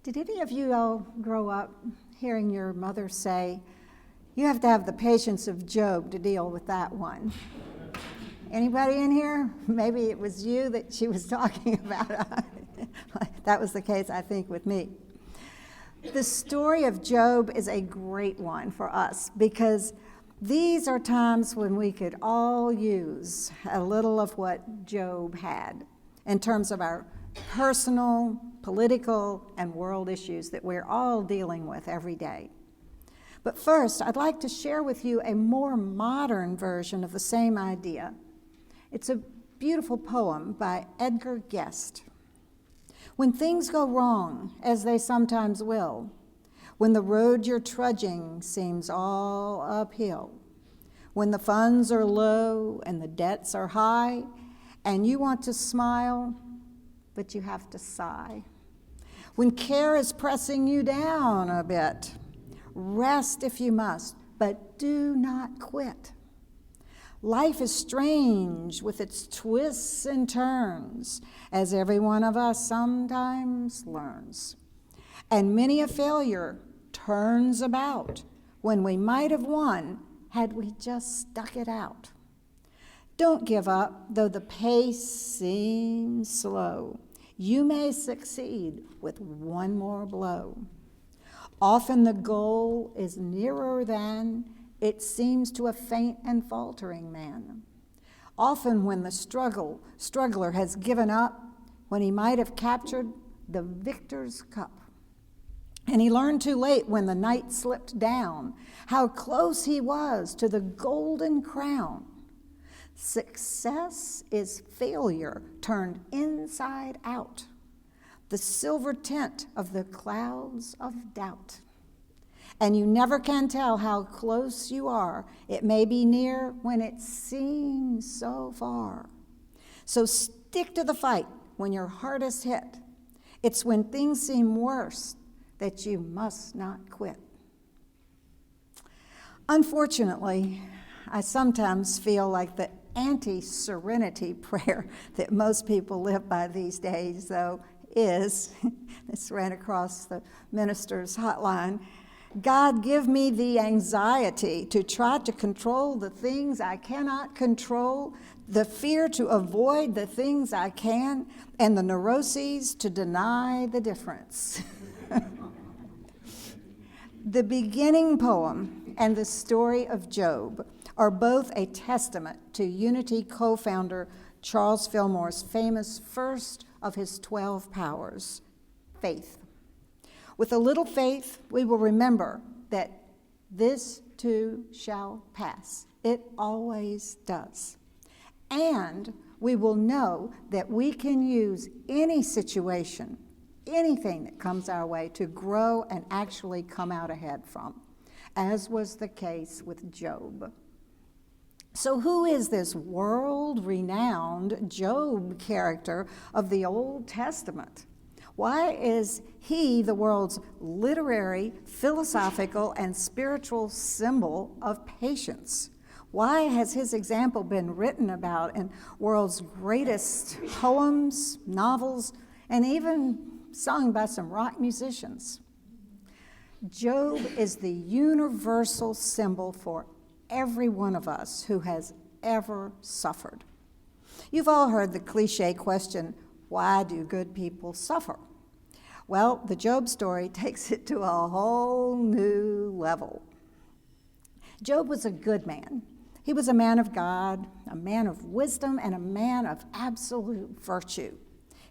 Did any of you all grow up hearing your mother say, you have to have the patience of Job to deal with that one? Anybody in here? Maybe it was you that she was talking about. That was the case, I think, with me. The story of Job is a great one for us because these are times when we could all use a little of what Job had in terms of our personal, political, and world issues that we're all dealing with every day. But first, I'd like to share with you a more modern version of the same idea. It's a beautiful poem by Edgar Guest. When things go wrong, as they sometimes will, when the road you're trudging seems all uphill, when the funds are low and the debts are high, and you want to smile, but you have to sigh. When care is pressing you down a bit, rest if you must, but do not quit. Life is strange with its twists and turns, as every one of us sometimes learns. And many a failure turns about when we might have won had we just stuck it out. Don't give up, though the pace seems slow. You may succeed with one more blow. Often the goal is nearer than it seems to a faint and faltering man. Often when the struggler has given up, when he might have captured the victor's cup. And he learned too late when the night slipped down how close he was to the golden crown. Success is failure turned inside out, the silver tint of the clouds of doubt. And you never can tell how close you are. It may be near when it seems so far. So stick to the fight when your heart is hit. It's when things seem worse that you must not quit. Unfortunately, I sometimes feel like the anti-serenity prayer that most people live by these days, though, is, this ran across the minister's hotline, God, give me the anxiety to try to control the things I cannot control, the fear to avoid the things I can, and the neuroses to deny the difference. The beginning poem and the story of Job are both a testament to Unity co-founder Charles Fillmore's famous first of his 12 powers, faith. With a little faith, we will remember that this too shall pass. It always does. And we will know that we can use any situation, anything that comes our way, to grow and actually come out ahead from, as was the case with Job. So who is this world-renowned Job character of the Old Testament? Why is he the world's literary, philosophical, and spiritual symbol of patience? Why has his example been written about in world's greatest poems, novels, and even sung by some rock musicians? Job is the universal symbol for every one of us who has ever suffered. You've all heard the cliche question, why do good people suffer? Well, the Job story takes it to a whole new level. Job was a good man. He was a man of God, a man of wisdom, and a man of absolute virtue.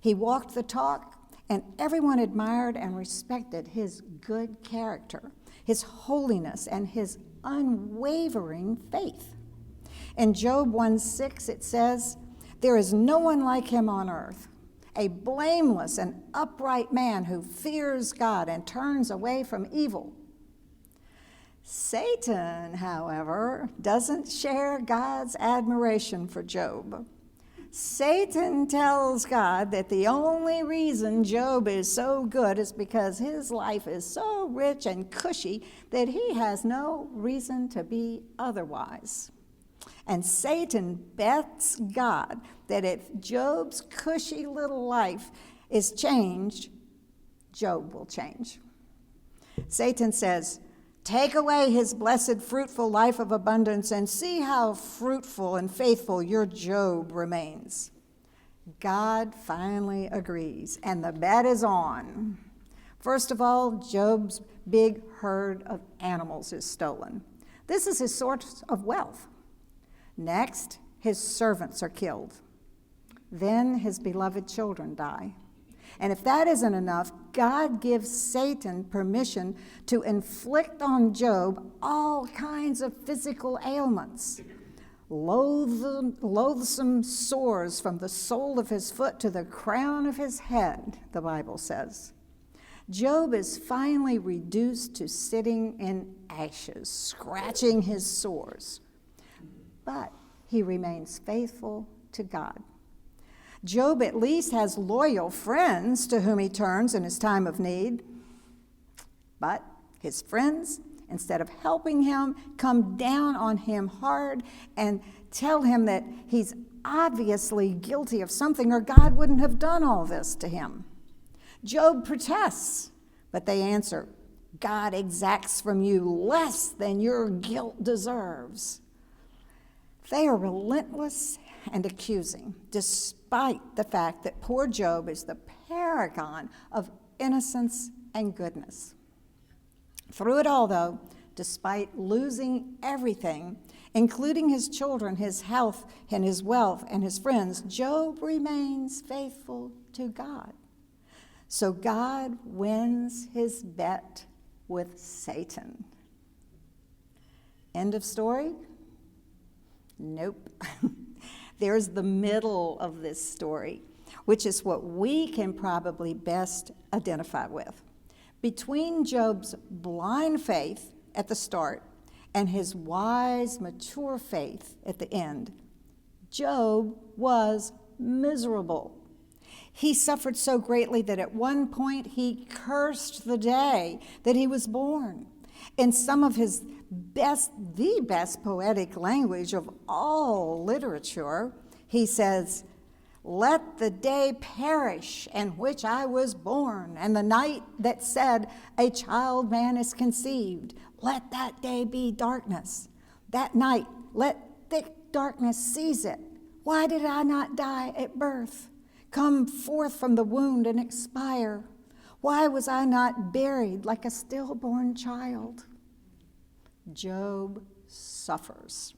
He walked the talk, and everyone admired and respected his good character, his holiness, and his unwavering faith. In Job 1:6, it says, "There is no one like him on earth, a blameless and upright man who fears God and turns away from evil." Satan, however, doesn't share God's admiration for Job. Satan tells God that the only reason Job is so good is because his life is so rich and cushy that he has no reason to be otherwise. And Satan bets God that if Job's cushy little life is changed, Job will change. Satan says, take away his blessed, fruitful life of abundance and see how fruitful and faithful your Job remains. God finally agrees, and the bet is on. First of all, Job's big herd of animals is stolen. This is his source of wealth. Next, his servants are killed. Then his beloved children die. And if that isn't enough, God gives Satan permission to inflict on Job all kinds of physical ailments. Loathsome sores from the sole of his foot to the crown of his head, the Bible says. Job is finally reduced to sitting in ashes, scratching his sores. But he remains faithful to God. Job at least has loyal friends to whom he turns in his time of need. But his friends, instead of helping him, come down on him hard and tell him that he's obviously guilty of something or God wouldn't have done all this to him. Job protests, but they answer, God exacts from you less than your guilt deserves. They are relentless and accusing, despite the fact that poor Job is the paragon of innocence and goodness. Through it all, though, despite losing everything, including his children, his health, and his wealth, and his friends, Job remains faithful to God. So God wins his bet with Satan. End of story? Nope. There's the middle of this story, which is what we can probably best identify with. Between Job's blind faith at the start and his wise, mature faith at the end, Job was miserable. He suffered so greatly that at one point he cursed the day that he was born. In some of his the best poetic language of all literature, he says, let the day perish in which I was born, and the night that said, a child man is conceived. Let that day be darkness. That night, let thick darkness seize it. Why did I not die at birth? Come forth from the wound and expire. Why was I not buried like a stillborn child? Job suffers.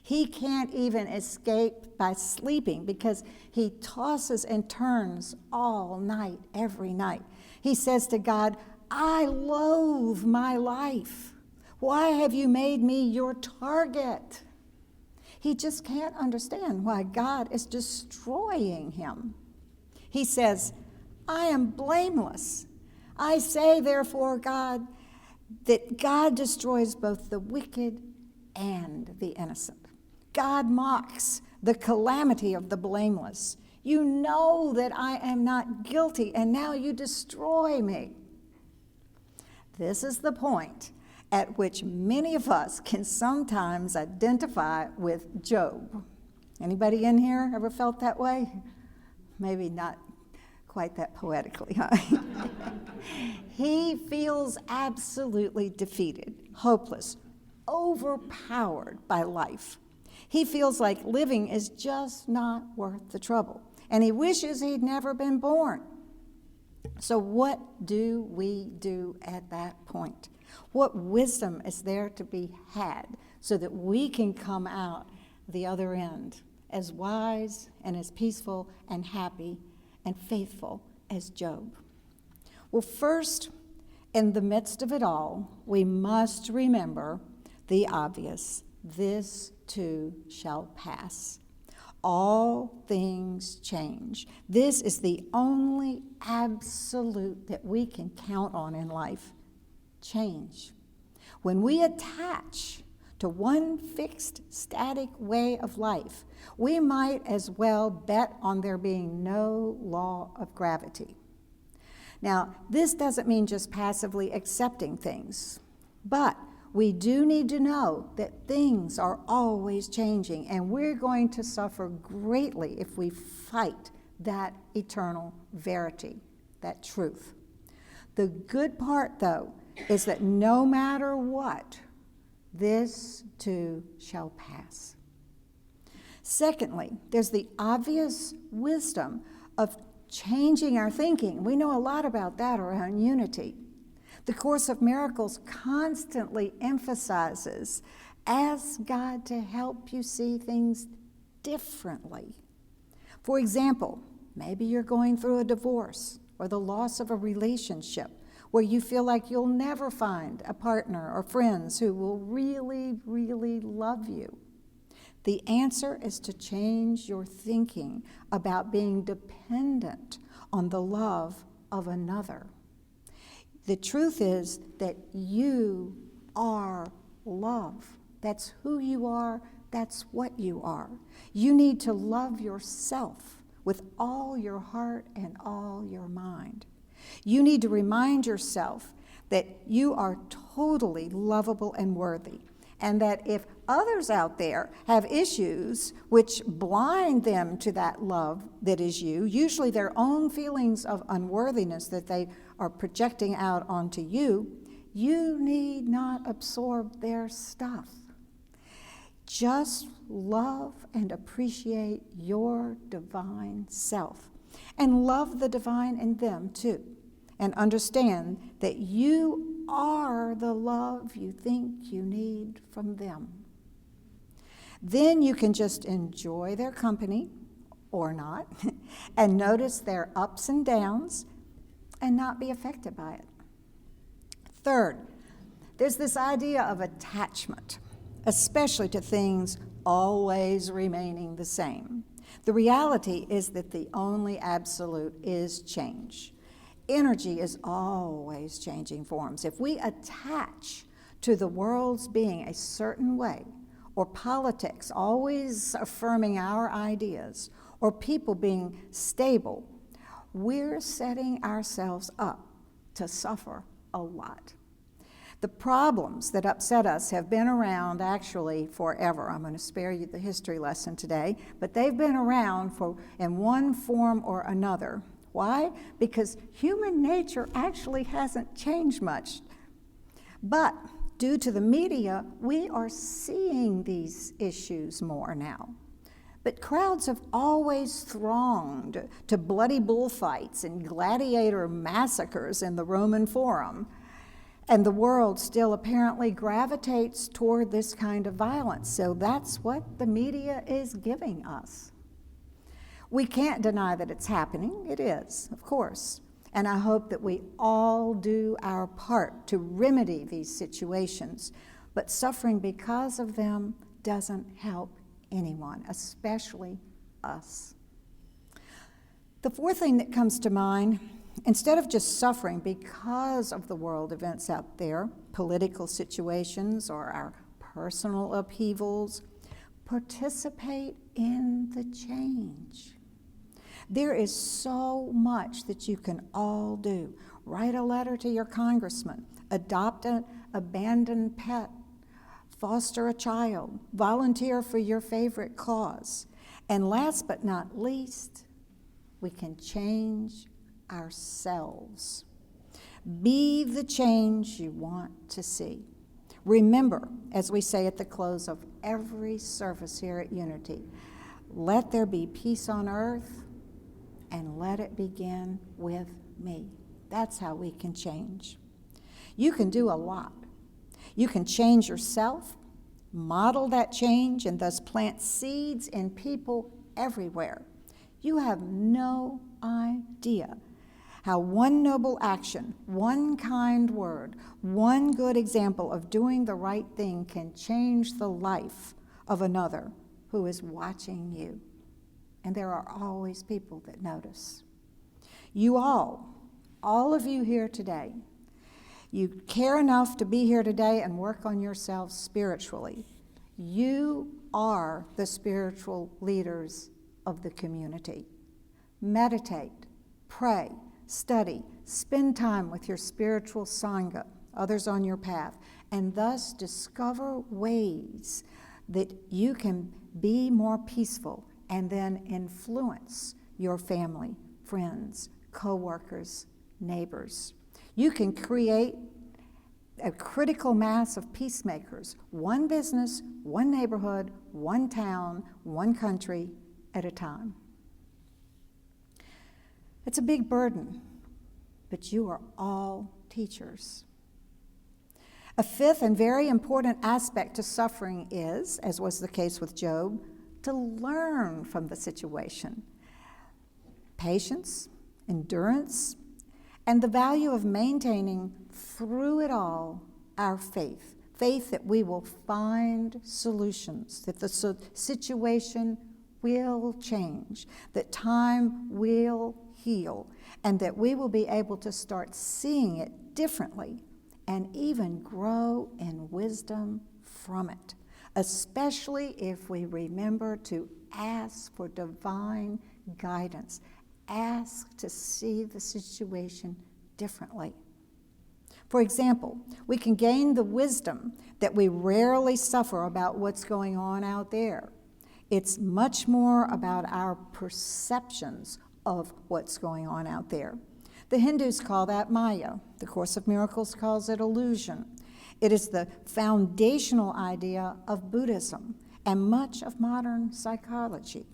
He can't even escape by sleeping because he tosses and turns all night, every night. He says to God, I loathe my life. Why have you made me your target? He just can't understand why God is destroying him. He says, I am blameless. I say, therefore, God, that God destroys both the wicked and the innocent. God mocks the calamity of the blameless. You know that I am not guilty, and now you destroy me. This is the point at which many of us can sometimes identify with Job. Anybody in here ever felt that way? Maybe not quite that poetically, huh? He feels absolutely defeated, hopeless, overpowered by life. He feels like living is just not worth the trouble, and he wishes he'd never been born. So what do we do at that point? What wisdom is there to be had so that we can come out the other end as wise and as peaceful and happy and faithful as Job? Well, first, in the midst of it all, we must remember the obvious. This too shall pass. All things change. This is the only absolute that we can count on in life. Change. When we attach to one fixed, static way of life, we might as well bet on there being no law of gravity. Now, this doesn't mean just passively accepting things, but we do need to know that things are always changing, and we're going to suffer greatly if we fight that eternal verity, that truth. The good part, though, is that no matter what, this too shall pass. Secondly, there's the obvious wisdom of changing our thinking. We know a lot about that around unity. The Course of Miracles constantly emphasizes, ask God to help you see things differently. For example, maybe you're going through a divorce or the loss of a relationship where you feel like you'll never find a partner or friends who will really, really love you. The answer is to change your thinking about being dependent on the love of another. The truth is that you are love. That's who you are. That's what you are. You need to love yourself with all your heart and all your mind. You need to remind yourself that you are totally lovable and worthy, and that if others out there have issues which blind them to that love that is you, usually their own feelings of unworthiness that they are projecting out onto you, you need not absorb their stuff. Just love and appreciate your divine self, and love the divine in them too, and understand that you are the love you think you need from them. Then you can just enjoy their company, or not, and notice their ups and downs and not be affected by it. Third, there's this idea of attachment, especially to things always remaining the same. The reality is that the only absolute is change. Energy is always changing forms. If we attach to the world's being a certain way, or politics always affirming our ideas, or people being stable, we're setting ourselves up to suffer a lot. The problems that upset us have been around actually forever. I'm going to spare you the history lesson today, but they've been around in one form or another. Why? Because human nature actually hasn't changed much. But due to the media, we are seeing these issues more now. But crowds have always thronged to bloody bullfights and gladiator massacres in the Roman Forum. And the world still apparently gravitates toward this kind of violence. So that's what the media is giving us. We can't deny that it's happening. It is, of course. And I hope that we all do our part to remedy these situations. But suffering because of them doesn't help anyone, especially us. The fourth thing that comes to mind, instead of just suffering because of the world events out there, political situations or our personal upheavals, participate in the change. There is so much that you can all do. Write a letter to your congressman, adopt an abandoned pet, foster a child, volunteer for your favorite cause. And last but not least, we can change ourselves. Be the change you want to see. Remember, as we say at the close of every service here at Unity, let there be peace on earth, and let it begin with me. That's how we can change. You can do a lot. You can change yourself, model that change, and thus plant seeds in people everywhere. You have no idea how one noble action, one kind word, one good example of doing the right thing can change the life of another who is watching you. And there are always people that notice. You all of you here today, you care enough to be here today and work on yourselves spiritually. You are the spiritual leaders of the community. Meditate, pray, study, spend time with your spiritual sangha, others on your path, and thus discover ways that you can be more peaceful and then influence your family, friends, co-workers, neighbors. You can create a critical mass of peacemakers, one business, one neighborhood, one town, one country at a time. It's a big burden, but you are all teachers. A fifth and very important aspect to suffering is, as was the case with Job, to learn from the situation. Patience, endurance, and the value of maintaining through it all our faith. Faith that we will find solutions, that the situation will change, that time will heal, and that we will be able to start seeing it differently and even grow in wisdom from it, especially if we remember to ask for divine guidance, ask to see the situation differently. For example, we can gain the wisdom that we rarely suffer about what's going on out there. It's much more about our perceptions of what's going on out there. The Hindus call that Maya. The Course of Miracles calls it illusion. It is the foundational idea of Buddhism and much of modern psychology.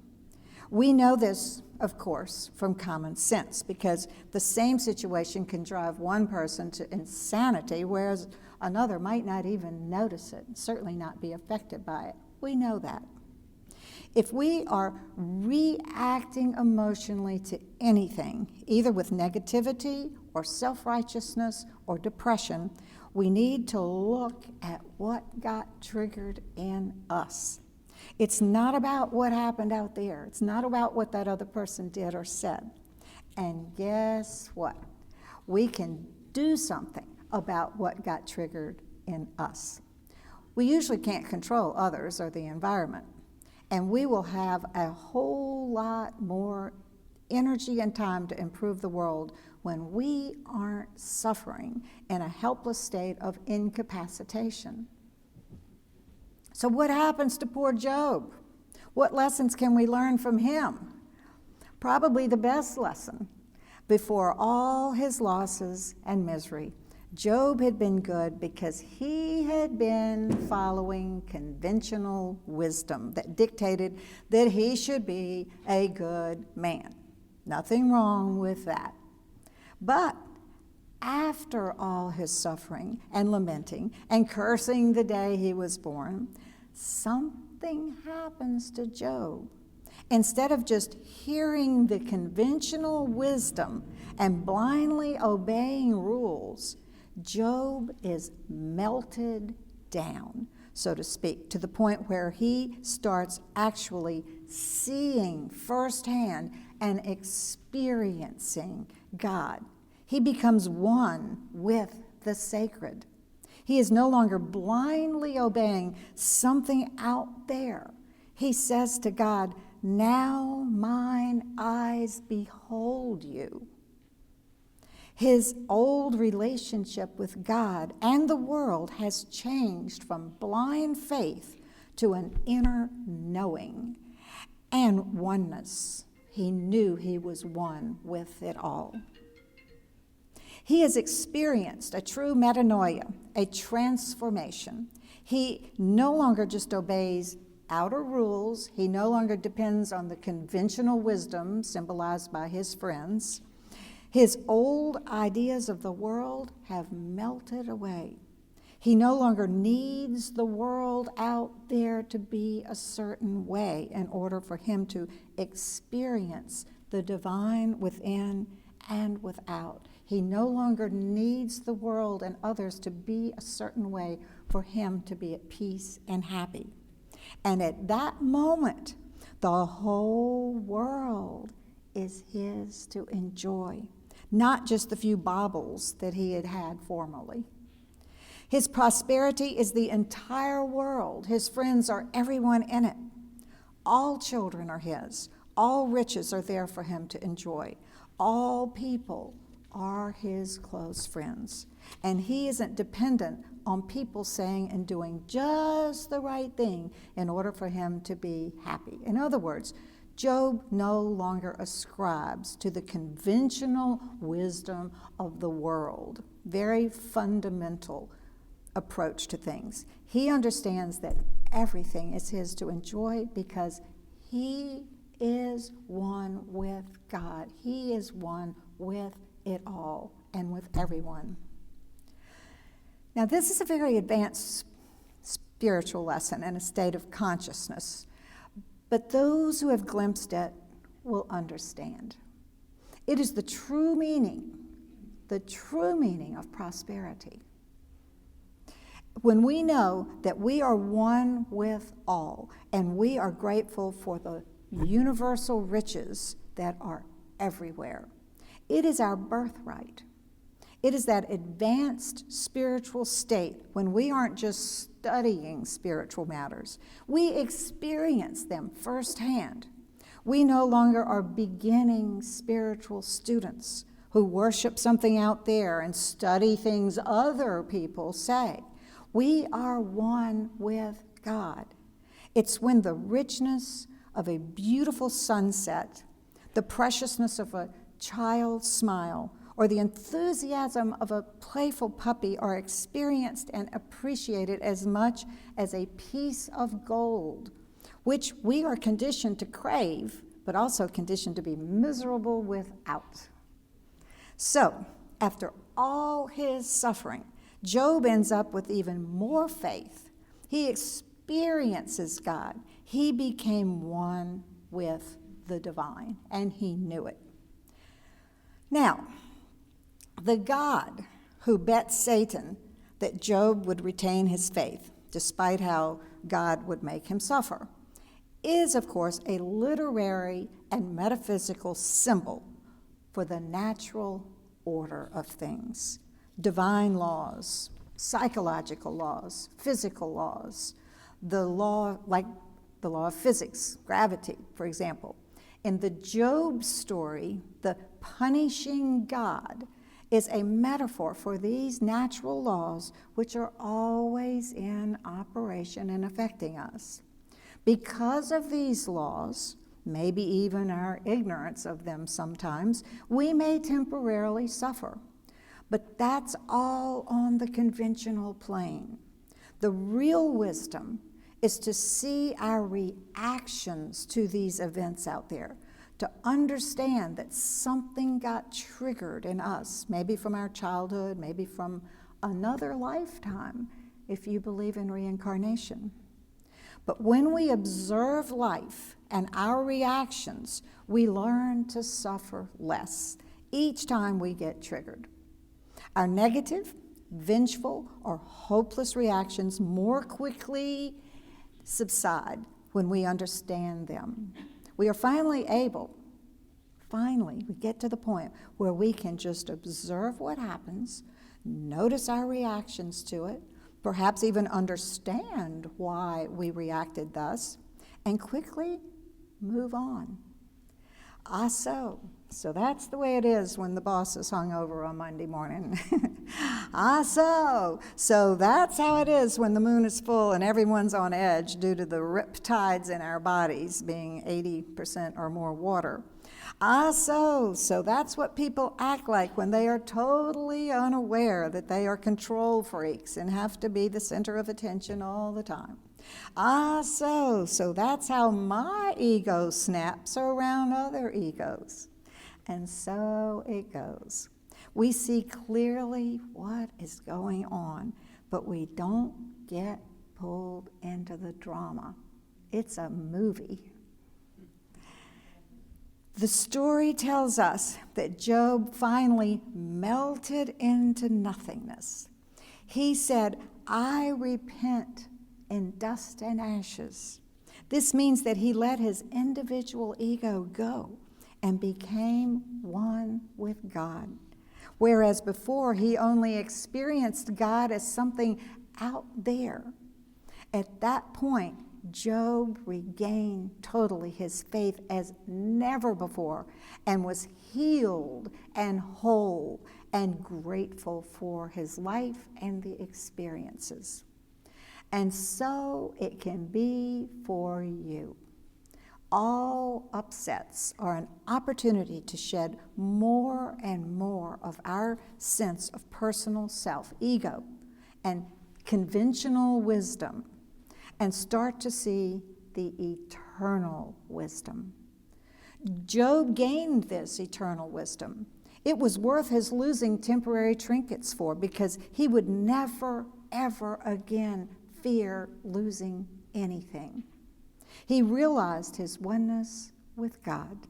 We know this, of course, from common sense, because the same situation can drive one person to insanity, whereas another might not even notice it, and certainly not be affected by it. We know that. If we are reacting emotionally to anything, either with negativity or self-righteousness or depression, we need to look at what got triggered in us. It's not about what happened out there. It's not about what that other person did or said. And guess what? We can do something about what got triggered in us. We usually can't control others or the environment. And we will have a whole lot more energy and time to improve the world when we aren't suffering in a helpless state of incapacitation. So what happens to poor Job? What lessons can we learn from him? Probably the best lesson. Before all his losses and misery, Job had been good because he had been following conventional wisdom that dictated that he should be a good man. Nothing wrong with that. But after all his suffering and lamenting and cursing the day he was born, something happens to Job. Instead of just hearing the conventional wisdom and blindly obeying rules, Job is melted down, so to speak, to the point where he starts actually seeing firsthand and experiencing God. He becomes one with the sacred. He is no longer blindly obeying something out there. He says to God, "Now mine eyes behold you." His old relationship with God and the world has changed from blind faith to an inner knowing and oneness. He knew he was one with it all. He has experienced a true metanoia, a transformation. He no longer just obeys outer rules. He no longer depends on the conventional wisdom symbolized by his friends. His old ideas of the world have melted away. He no longer needs the world out there to be a certain way in order for him to experience the divine within and without. He no longer needs the world and others to be a certain way for him to be at peace and happy. And at that moment, the whole world is his to enjoy, not just the few baubles that he had had formerly. His prosperity is the entire world. His friends are everyone in it. All children are his. All riches are there for him to enjoy. All people are his close friends. And he isn't dependent on people saying and doing just the right thing in order for him to be happy. In other words, Job no longer ascribes to the conventional wisdom of the world. very fundamental approach to things. He understands that everything is his to enjoy because he is one with God. He is one with it all and with everyone. Now, this is a very advanced spiritual lesson and a state of consciousness, but those who have glimpsed it will understand. It is the true meaning of prosperity. When we know that we are one with all, and we are grateful for the universal riches that are everywhere, it is our birthright. It is that advanced spiritual state when we aren't just studying spiritual matters. We experience them firsthand. We no longer are beginning spiritual students who worship something out there and study things other people say. We are one with God. It's when the richness of a beautiful sunset, the preciousness of a child's smile, or the enthusiasm of a playful puppy are experienced and appreciated as much as a piece of gold, which we are conditioned to crave, but also conditioned to be miserable without. So, after all his suffering, Job ends up with even more faith. He experiences God. He became one with the divine, and he knew it. Now, the God who bet Satan that Job would retain his faith, despite how God would make him suffer, is, of course, a literary and metaphysical symbol for the natural order of things. Divine laws, psychological laws, physical laws, the law, like the law of physics, gravity, for example. In the Job story, the punishing God is a metaphor for these natural laws which are always in operation and affecting us. Because of these laws, maybe even our ignorance of them sometimes, we may temporarily suffer. But that's all on the conventional plane. The real wisdom is to see our reactions to these events out there, to understand that something got triggered in us, maybe from our childhood, maybe from another lifetime, if you believe in reincarnation. But when we observe life and our reactions, we learn to suffer less each time we get triggered. Our negative, vengeful, or hopeless reactions more quickly subside when we understand them. We are finally, we get to the point where we can just observe what happens, notice our reactions to it, perhaps even understand why we reacted thus, and quickly move on. So that's the way it is when the boss is hungover on Monday morning. So that's how it is when the moon is full and everyone's on edge due to the riptides in our bodies being 80% or more water. So that's what people act like when they are totally unaware that they are control freaks and have to be the center of attention all the time. So that's how my ego snaps around other egos. And so it goes. We see clearly what is going on, but we don't get pulled into the drama. It's a movie. The story tells us that Job finally melted into nothingness. He said, "I repent in dust and ashes." This means that he let his individual ego go and became one with God. Whereas before he only experienced God as something out there. At that point, Job regained totally his faith as never before and was healed and whole and grateful for his life and the experiences. And so it can be for you. all upsets are an opportunity to shed more and more of our sense of personal self, ego, and conventional wisdom, and start to see the eternal wisdom. Job gained this eternal wisdom. It was worth his losing temporary trinkets for, because he would never, ever again fear losing anything. He realized his oneness with God.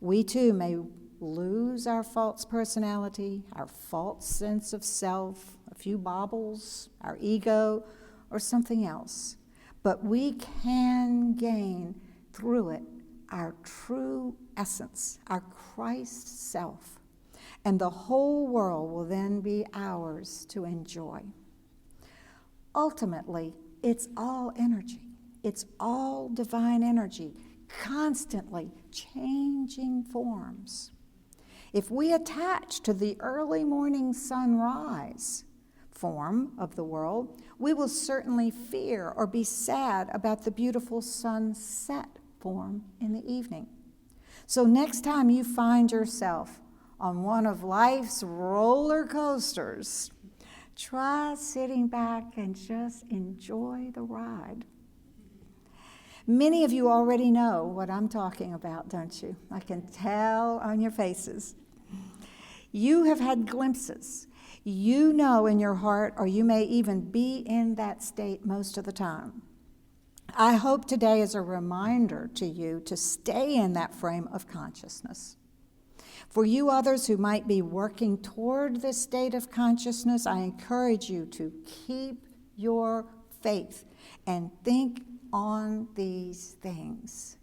We too may lose our false personality, our false sense of self, a few baubles, our ego, or something else. But we can gain through it our true essence, our Christ self. And the whole world will then be ours to enjoy. Ultimately, it's all energy. It's all divine energy, constantly changing forms. If we attach to the early morning sunrise form of the world, we will certainly fear or be sad about the beautiful sunset form in the evening. So next time you find yourself on one of life's roller coasters, try sitting back and just enjoy the ride. Many of you already know what I'm talking about, don't you? I can tell on your faces. You have had glimpses. You know in your heart, or you may even be in that state most of the time. I hope today is a reminder to you to stay in that frame of consciousness. For you others who might be working toward this state of consciousness, I encourage you to keep your faith and think on these things.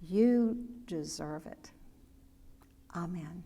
You deserve it. Amen.